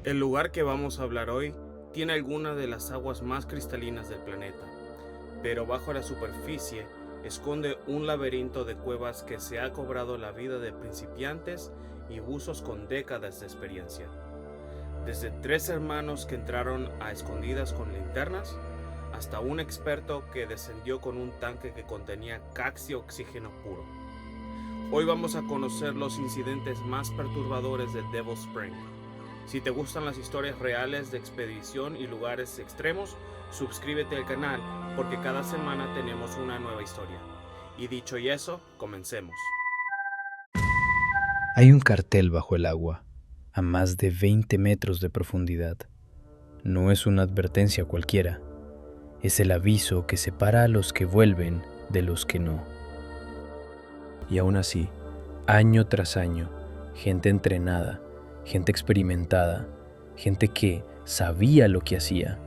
El lugar que vamos a hablar hoy tiene algunas de las aguas más cristalinas del planeta, pero bajo la superficie esconde un laberinto de cuevas que se ha cobrado la vida de principiantes y buzos con décadas de experiencia. Desde 3 hermanos que entraron a escondidas con linternas, hasta un experto que descendió con un tanque que contenía Caxi oxígeno puro. Hoy vamos a conocer los incidentes más perturbadores de Devil's Spring. Si te gustan las historias reales de expedición y lugares extremos, suscríbete al canal porque cada semana tenemos una nueva historia. Y dicho y eso, comencemos. Hay un cartel bajo el agua, a más de 20 metros de profundidad. No es una advertencia cualquiera, es el aviso que separa a los que vuelven de los que no. Y aún así, año tras año, gente entrenada, gente experimentada, gente que sabía lo que hacía,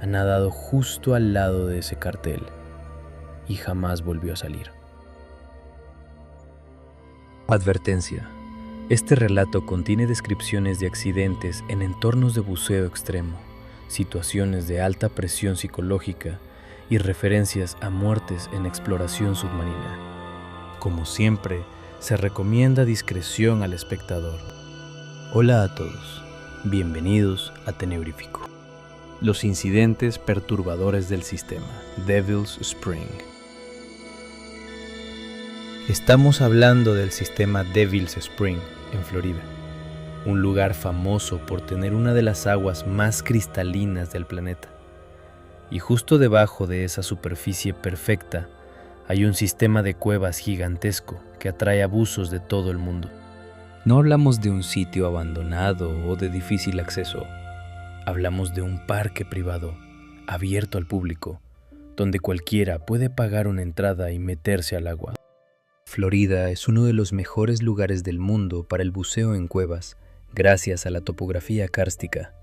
ha nadado justo al lado de ese cartel y jamás volvió a salir. Advertencia. Este relato contiene descripciones de accidentes en entornos de buceo extremo, situaciones de alta presión psicológica y referencias a muertes en exploración submarina. Como siempre, se recomienda discreción al espectador. Hola a todos, bienvenidos a Tenebrífico. Los incidentes perturbadores del sistema, Devil's Spring. Estamos hablando del sistema Devil's Spring en Florida, un lugar famoso por tener una de las aguas más cristalinas del planeta. Y justo debajo de esa superficie perfecta hay un sistema de cuevas gigantesco que atrae a buzos de todo el mundo. No hablamos de un sitio abandonado o de difícil acceso. Hablamos de un parque privado, abierto al público, donde cualquiera puede pagar una entrada y meterse al agua. Florida es uno de los mejores lugares del mundo para el buceo en cuevas, gracias a la topografía kárstica.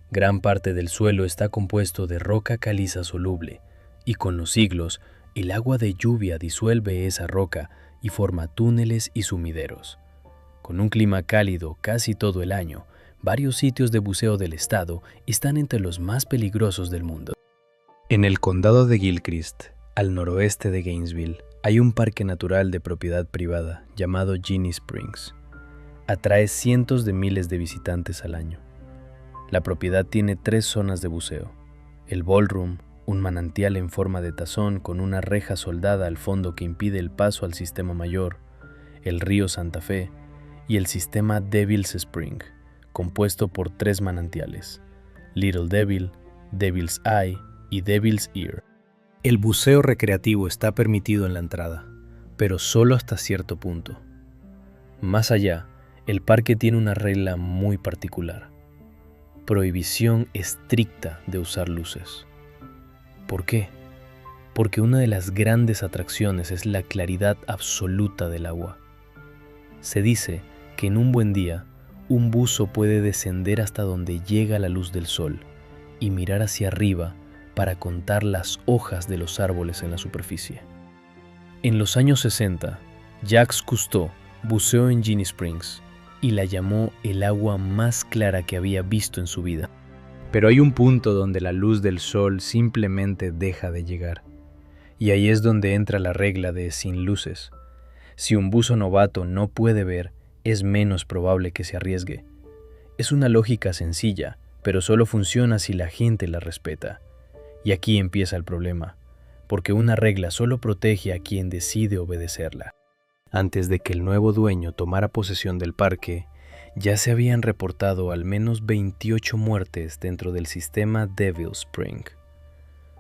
Gran parte del suelo está compuesto de roca caliza soluble, y con los siglos, el agua de lluvia disuelve esa roca y forma túneles y sumideros. Con un clima cálido casi todo el año, varios sitios de buceo del estado están entre los más peligrosos del mundo. En el condado de Gilchrist, al noroeste de Gainesville, hay un parque natural de propiedad privada llamado Ginnie Springs. Atrae cientos de miles de visitantes al año. La propiedad tiene 3 zonas de buceo: el ballroom, un manantial en forma de tazón con una reja soldada al fondo que impide el paso al sistema mayor, el río Santa Fe y el sistema Devil's Spring, compuesto por 3 manantiales: Little Devil, Devil's Eye y Devil's Ear. El buceo recreativo está permitido en la entrada, pero solo hasta cierto punto. Más allá, el parque tiene una regla muy particular: prohibición estricta de usar luces. ¿Por qué? Porque una de las grandes atracciones es la claridad absoluta del agua. Se dice que en un buen día, un buzo puede descender hasta donde llega la luz del sol y mirar hacia arriba para contar las hojas de los árboles en la superficie. En los años 60, Jacques Cousteau buceó en Ginnie Springs y la llamó el agua más clara que había visto en su vida. Pero hay un punto donde la luz del sol simplemente deja de llegar. Y ahí es donde entra la regla de sin luces. Si un buzo novato no puede ver, es menos probable que se arriesgue. Es una lógica sencilla, pero solo funciona si la gente la respeta. Y aquí empieza el problema, porque una regla solo protege a quien decide obedecerla. Antes de que el nuevo dueño tomara posesión del parque, ya se habían reportado al menos 28 muertes dentro del sistema Devil's Spring.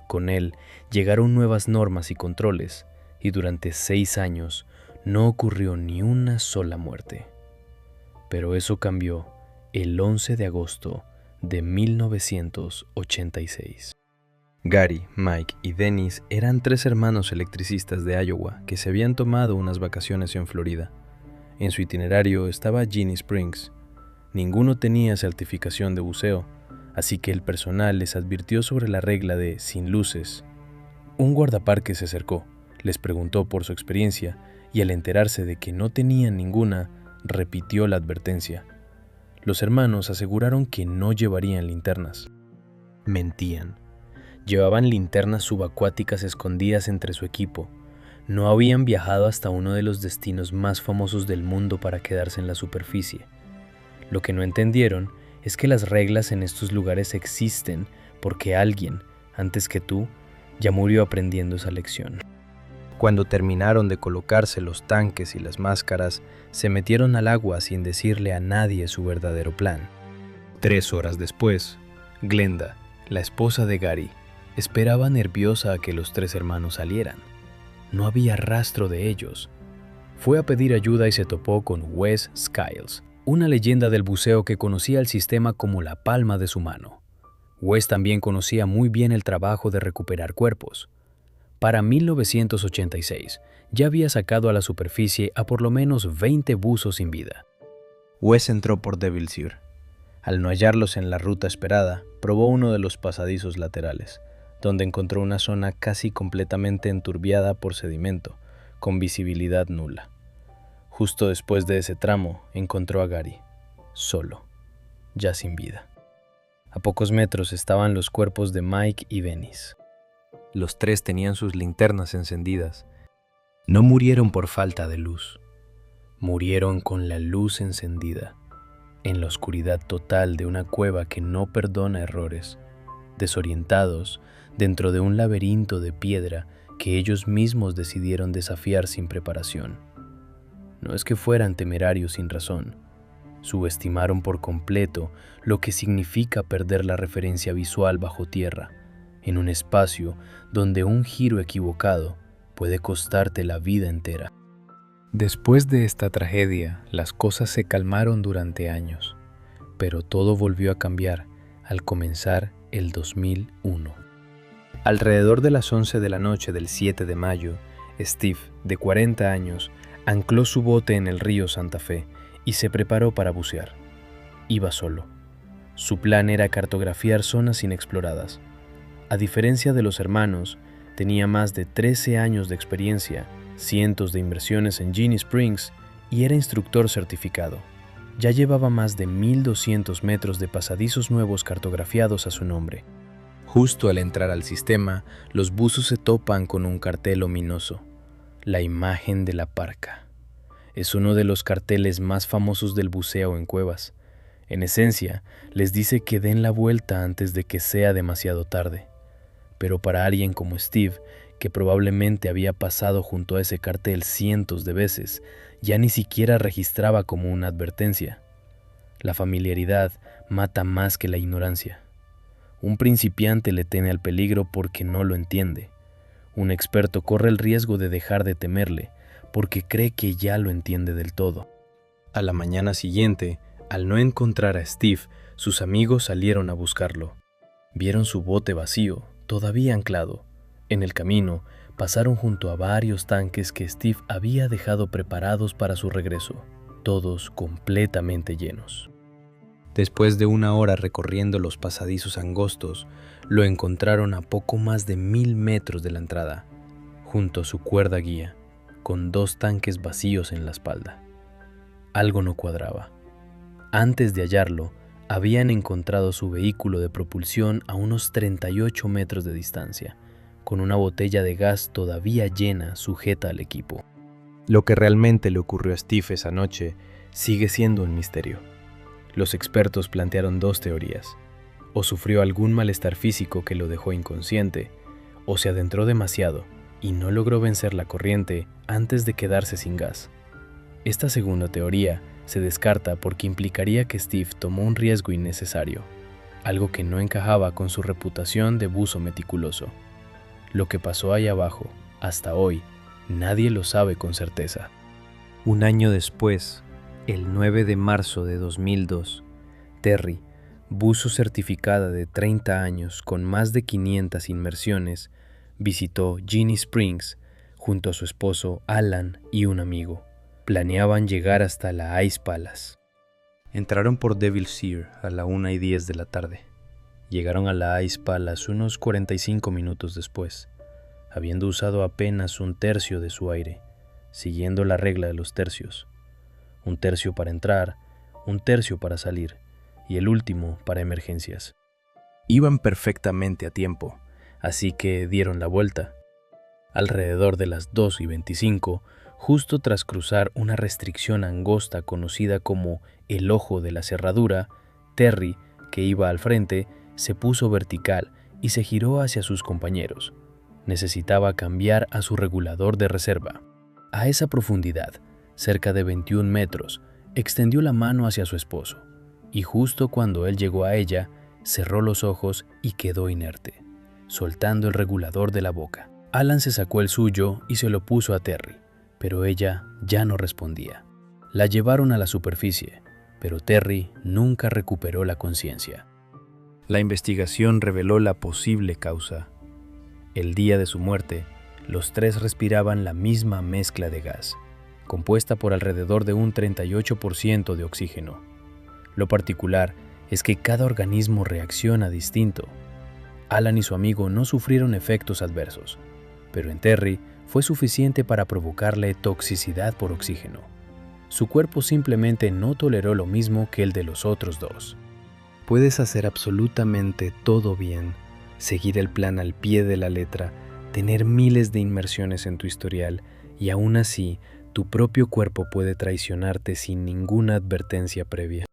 Con él llegaron nuevas normas y controles, y durante 6 años no ocurrió ni una sola muerte. Pero eso cambió el 11 de agosto de 1986. Gary, Mike y Dennis eran 3 hermanos electricistas de Iowa que se habían tomado unas vacaciones en Florida. En su itinerario estaba Ginnie Springs. Ninguno tenía certificación de buceo, así que el personal les advirtió sobre la regla de sin luces. Un guardaparque se acercó, les preguntó por su experiencia y al enterarse de que no tenían ninguna, repitió la advertencia. Los hermanos aseguraron que no llevarían linternas. Mentían. Llevaban linternas subacuáticas escondidas entre su equipo. No habían viajado hasta uno de los destinos más famosos del mundo para quedarse en la superficie. Lo que no entendieron es que las reglas en estos lugares existen porque alguien, antes que tú, ya murió aprendiendo esa lección. Cuando terminaron de colocarse los tanques y las máscaras, se metieron al agua sin decirle a nadie su verdadero plan. 3 horas después, Glenda, la esposa de Gary, esperaba nerviosa a que los 3 hermanos salieran. No había rastro de ellos. Fue a pedir ayuda y se topó con Wes Skiles, una leyenda del buceo que conocía el sistema como la palma de su mano. Wes también conocía muy bien el trabajo de recuperar cuerpos. Para 1986, ya había sacado a la superficie a por lo menos 20 buzos sin vida. Wes entró por Devil's Ear. Al no hallarlos en la ruta esperada, probó uno de los pasadizos laterales, donde encontró una zona casi completamente enturbiada por sedimento, con visibilidad nula. Justo después de ese tramo, encontró a Gary, solo, ya sin vida. A pocos metros estaban los cuerpos de Mike y Venice. Los 3 tenían sus linternas encendidas. No murieron por falta de luz. Murieron con la luz encendida, en la oscuridad total de una cueva que no perdona errores, desorientados dentro de un laberinto de piedra que ellos mismos decidieron desafiar sin preparación. No es que fueran temerarios sin razón. Subestimaron por completo lo que significa perder la referencia visual bajo tierra, en un espacio donde un giro equivocado puede costarte la vida entera. Después de esta tragedia, las cosas se calmaron durante años, pero todo volvió a cambiar al comenzar el 2001. Alrededor de las 11 de la noche del 7 de mayo, Steve, de 40 años, ancló su bote en el río Santa Fe y se preparó para bucear. Iba solo. Su plan era cartografiar zonas inexploradas. A diferencia de los hermanos, tenía más de 13 años de experiencia, cientos de inversiones en Genie Springs y era instructor certificado. Ya llevaba más de 1,200 metros de pasadizos nuevos cartografiados a su nombre. Justo al entrar al sistema, los buzos se topan con un cartel ominoso: la imagen de la parca. Es uno de los carteles más famosos del buceo en cuevas. En esencia, les dice que den la vuelta antes de que sea demasiado tarde. Pero para alguien como Steve, que probablemente había pasado junto a ese cartel cientos de veces, ya ni siquiera registraba como una advertencia. La familiaridad mata más que la ignorancia. Un principiante le teme al peligro porque no lo entiende. Un experto corre el riesgo de dejar de temerle porque cree que ya lo entiende del todo. A la mañana siguiente, al no encontrar a Steve, sus amigos salieron a buscarlo. Vieron su bote vacío, todavía anclado. En el camino, pasaron junto a varios tanques que Steve había dejado preparados para su regreso, todos completamente llenos. Después de 1 hora recorriendo los pasadizos angostos, lo encontraron a poco más de 1,000 metros de la entrada, junto a su cuerda guía, con 2 tanques vacíos en la espalda. Algo no cuadraba. Antes de hallarlo, habían encontrado su vehículo de propulsión a unos 38 metros de distancia, con una botella de gas todavía llena sujeta al equipo. Lo que realmente le ocurrió a Steve esa noche sigue siendo un misterio. Los expertos plantearon 2 teorías. O sufrió algún malestar físico que lo dejó inconsciente, o se adentró demasiado y no logró vencer la corriente antes de quedarse sin gas. Esta segunda teoría se descarta porque implicaría que Steve tomó un riesgo innecesario, algo que no encajaba con su reputación de buzo meticuloso. Lo que pasó ahí abajo, hasta hoy, nadie lo sabe con certeza. 1 año después, el 9 de marzo de 2002, Terry, buzo certificada de 30 años con más de 500 inmersiones, visitó Genie Springs junto a su esposo Alan y un amigo. Planeaban llegar hasta la Ice Palace. Entraron por Devil's Ear a la 1:10 de la tarde. Llegaron a la Ice Palace unos 45 minutos después, habiendo usado apenas 1/3 de su aire, siguiendo la regla de los tercios. 1/3 para entrar, un tercio para salir y el último para emergencias. Iban perfectamente a tiempo, así que dieron la vuelta. Alrededor de las 2:25, justo tras cruzar una restricción angosta conocida como el ojo de la cerradura, Terry, que iba al frente, se puso vertical y se giró hacia sus compañeros. Necesitaba cambiar a su regulador de reserva. A esa profundidad, cerca de 21 metros, extendió la mano hacia su esposo, y justo cuando él llegó a ella, cerró los ojos y quedó inerte, soltando el regulador de la boca. Alan se sacó el suyo y se lo puso a Terry, pero ella ya no respondía. La llevaron a la superficie, pero Terry nunca recuperó la conciencia. La investigación reveló la posible causa. El día de su muerte, los tres respiraban la misma mezcla de gas, compuesta por alrededor de un 38% de oxígeno. Lo particular es que cada organismo reacciona distinto. Alan y su amigo no sufrieron efectos adversos, pero en Terry fue suficiente para provocarle toxicidad por oxígeno. Su cuerpo simplemente no toleró lo mismo que el de los otros dos. Puedes hacer absolutamente todo bien, seguir el plan al pie de la letra, tener miles de inmersiones en tu historial y aún así tu propio cuerpo puede traicionarte sin ninguna advertencia previa.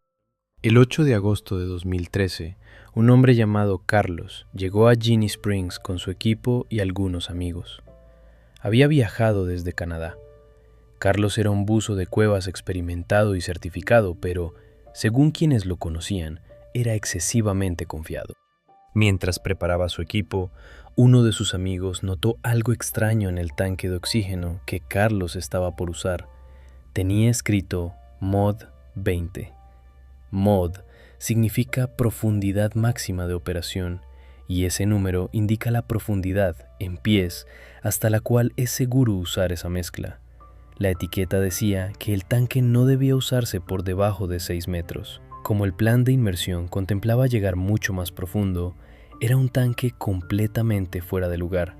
El 8 de agosto de 2013, un hombre llamado Carlos llegó a Ginnie Springs con su equipo y algunos amigos. Había viajado desde Canadá. Carlos era un buzo de cuevas experimentado y certificado, pero, según quienes lo conocían, era excesivamente confiado. Mientras preparaba su equipo, uno de sus amigos notó algo extraño en el tanque de oxígeno que Carlos estaba por usar. Tenía escrito MOD 20. MOD significa profundidad máxima de operación, y ese número indica la profundidad, en pies, hasta la cual es seguro usar esa mezcla. La etiqueta decía que el tanque no debía usarse por debajo de 6 metros. Como el plan de inmersión contemplaba llegar mucho más profundo, era un tanque completamente fuera de lugar.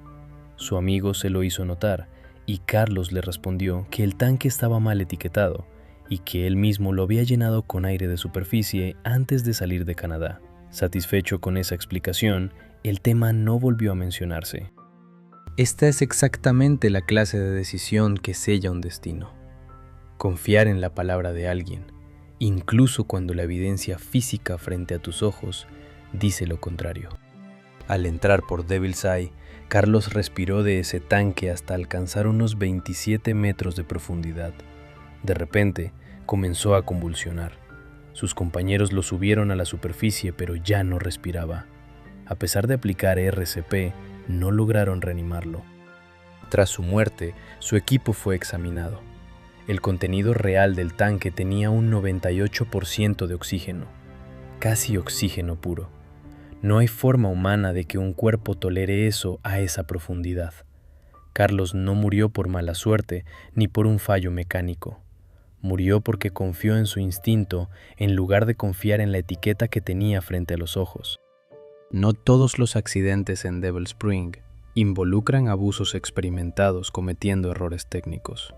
Su amigo se lo hizo notar, y Carlos le respondió que el tanque estaba mal etiquetado, y que él mismo lo había llenado con aire de superficie antes de salir de Canadá. Satisfecho con esa explicación, el tema no volvió a mencionarse. Esta es exactamente la clase de decisión que sella un destino. Confiar en la palabra de alguien, incluso cuando la evidencia física frente a tus ojos dice lo contrario. Al entrar por Devil's Eye, Carlos respiró de ese tanque hasta alcanzar unos 27 metros de profundidad. De repente, comenzó a convulsionar. Sus compañeros lo subieron a la superficie, pero ya no respiraba. A pesar de aplicar RCP, no lograron reanimarlo. Tras su muerte, su equipo fue examinado. El contenido real del tanque tenía un 98% de oxígeno, casi oxígeno puro. No hay forma humana de que un cuerpo tolere eso a esa profundidad. Carlos no murió por mala suerte ni por un fallo mecánico. Murió porque confió en su instinto en lugar de confiar en la etiqueta que tenía frente a los ojos. No todos los accidentes en Devil Spring involucran abusos experimentados cometiendo errores técnicos.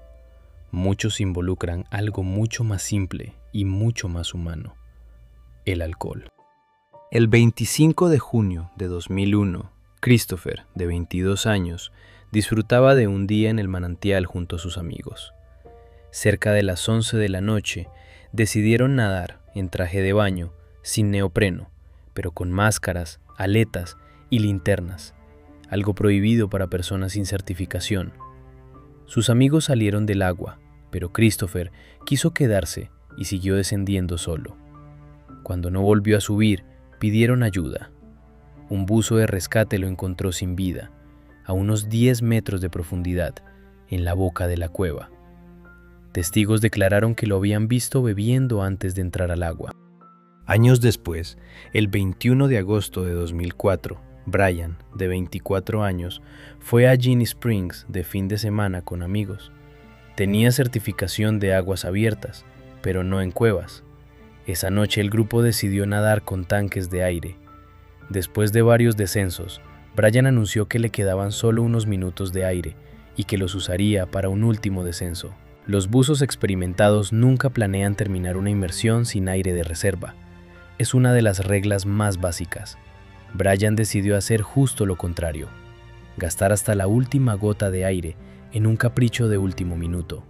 Muchos involucran algo mucho más simple y mucho más humano: el alcohol. El 25 de junio de 2001, Christopher, de 22 años, disfrutaba de un día en el manantial junto a sus amigos. Cerca de las 11 de la noche, decidieron nadar en traje de baño, sin neopreno, pero con máscaras, aletas y linternas, algo prohibido para personas sin certificación. Sus amigos salieron del agua, pero Christopher quiso quedarse y siguió descendiendo solo. Cuando no volvió a subir, pidieron ayuda. Un buzo de rescate lo encontró sin vida, a unos 10 metros de profundidad, en la boca de la cueva. Testigos declararon que lo habían visto bebiendo antes de entrar al agua. Años después, el 21 de agosto de 2004, Brian, de 24 años, fue a Ginnie Springs de fin de semana con amigos. Tenía certificación de aguas abiertas, pero no en cuevas. Esa noche el grupo decidió nadar con tanques de aire. Después de varios descensos, Brian anunció que le quedaban solo unos minutos de aire y que los usaría para un último descenso. Los buzos experimentados nunca planean terminar una inmersión sin aire de reserva. Es una de las reglas más básicas. Brian decidió hacer justo lo contrario, gastar hasta la última gota de aire en un capricho de último minuto.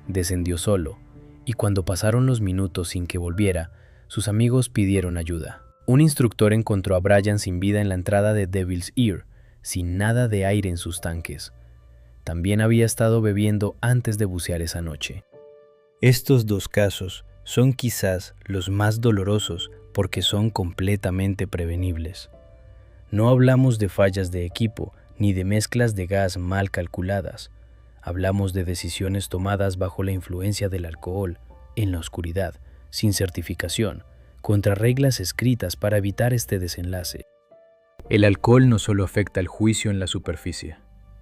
Descendió solo, y cuando pasaron los minutos sin que volviera, sus amigos pidieron ayuda. Un instructor encontró a Brian sin vida en la entrada de Devil's Ear, sin nada de aire en sus tanques. También había estado bebiendo antes de bucear esa noche. Estos dos casos son quizás los más dolorosos porque son completamente prevenibles. No hablamos de fallas de equipo ni de mezclas de gas mal calculadas. Hablamos de decisiones tomadas bajo la influencia del alcohol, en la oscuridad, sin certificación, contra reglas escritas para evitar este desenlace. El alcohol no solo afecta el juicio en la superficie.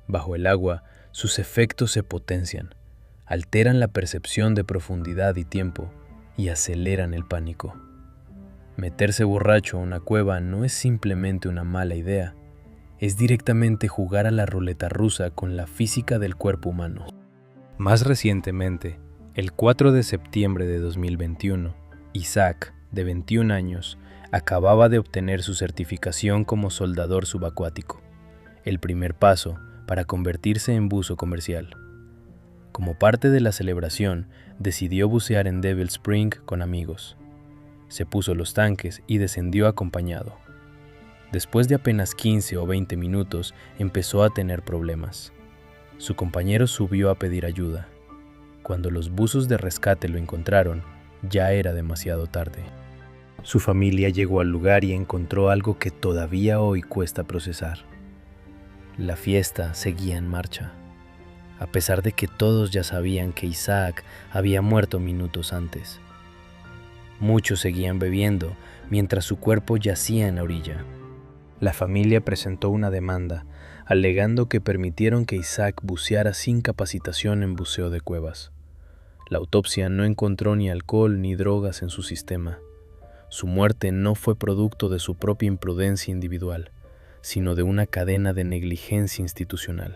Bajo el agua, sus efectos se potencian, alteran la percepción de profundidad y tiempo y aceleran el pánico. Meterse borracho a una cueva no es simplemente una mala idea, es directamente jugar a la ruleta rusa con la física del cuerpo humano. Más recientemente, el 4 de septiembre de 2021, Isaac, de 21 años, acababa de obtener su certificación como soldador subacuático, el primer paso para convertirse en buzo comercial. Como parte de la celebración, decidió bucear en Devil Spring con amigos. Se puso los tanques y descendió acompañado. Después de apenas 15 o 20 minutos, empezó a tener problemas. Su compañero subió a pedir ayuda. Cuando los buzos de rescate lo encontraron, ya era demasiado tarde. Su familia llegó al lugar y encontró algo que todavía hoy cuesta procesar. La fiesta seguía en marcha, a pesar de que todos ya sabían que Isaac había muerto minutos antes. Muchos seguían bebiendo mientras su cuerpo yacía en la orilla. La familia presentó una demanda, alegando que permitieron que Isaac buceara sin capacitación en buceo de cuevas. La autopsia no encontró ni alcohol ni drogas en su sistema. Su muerte no fue producto de su propia imprudencia individual, sino de una cadena de negligencia institucional.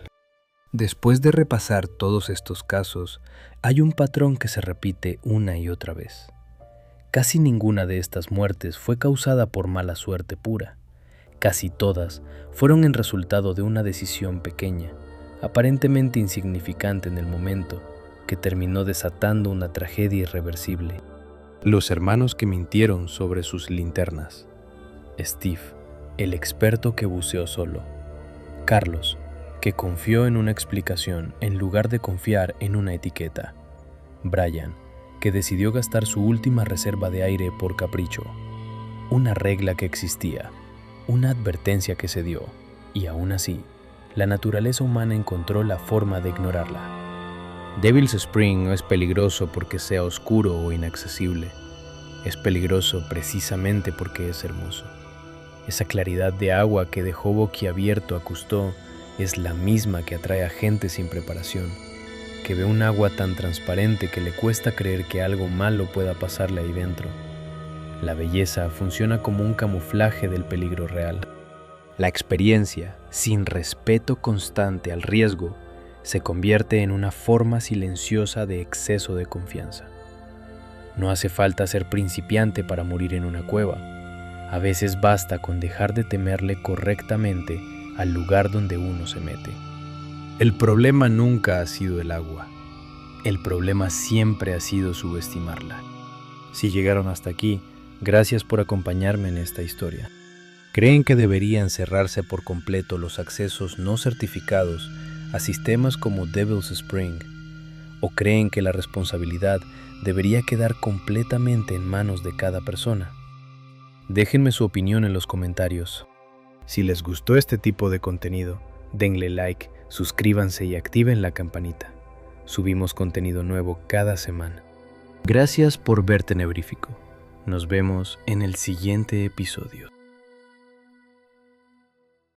Después de repasar todos estos casos, hay un patrón que se repite una y otra vez. Casi ninguna de estas muertes fue causada por mala suerte pura. Casi todas fueron el resultado de una decisión pequeña, aparentemente insignificante en el momento, que terminó desatando una tragedia irreversible. Los hermanos que mintieron sobre sus linternas. Steve, el experto que buceó solo. Carlos, que confió en una explicación en lugar de confiar en una etiqueta. Brian, que decidió gastar su última reserva de aire por capricho. Una regla que existía, una advertencia que se dio, y aún así, la naturaleza humana encontró la forma de ignorarla. Devil's Spring no es peligroso porque sea oscuro o inaccesible. Es peligroso precisamente porque es hermoso. Esa claridad de agua que dejó boquiabierto a Cousteau es la misma que atrae a gente sin preparación, que ve un agua tan transparente que le cuesta creer que algo malo pueda pasarle ahí dentro. La belleza funciona como un camuflaje del peligro real. La experiencia, sin respeto constante al riesgo, se convierte en una forma silenciosa de exceso de confianza. No hace falta ser principiante para morir en una cueva. A veces basta con dejar de temerle correctamente al lugar donde uno se mete. El problema nunca ha sido el agua. El problema siempre ha sido subestimarla. Si llegaron hasta aquí, gracias por acompañarme en esta historia. ¿Creen que deberían cerrarse por completo los accesos no certificados a sistemas como Devil's Spring? ¿O creen que la responsabilidad debería quedar completamente en manos de cada persona? Déjenme su opinión en los comentarios. Si les gustó este tipo de contenido, denle like, suscríbanse y activen la campanita. Subimos contenido nuevo cada semana. Gracias por ver Tenebrífico. Nos vemos en el siguiente episodio.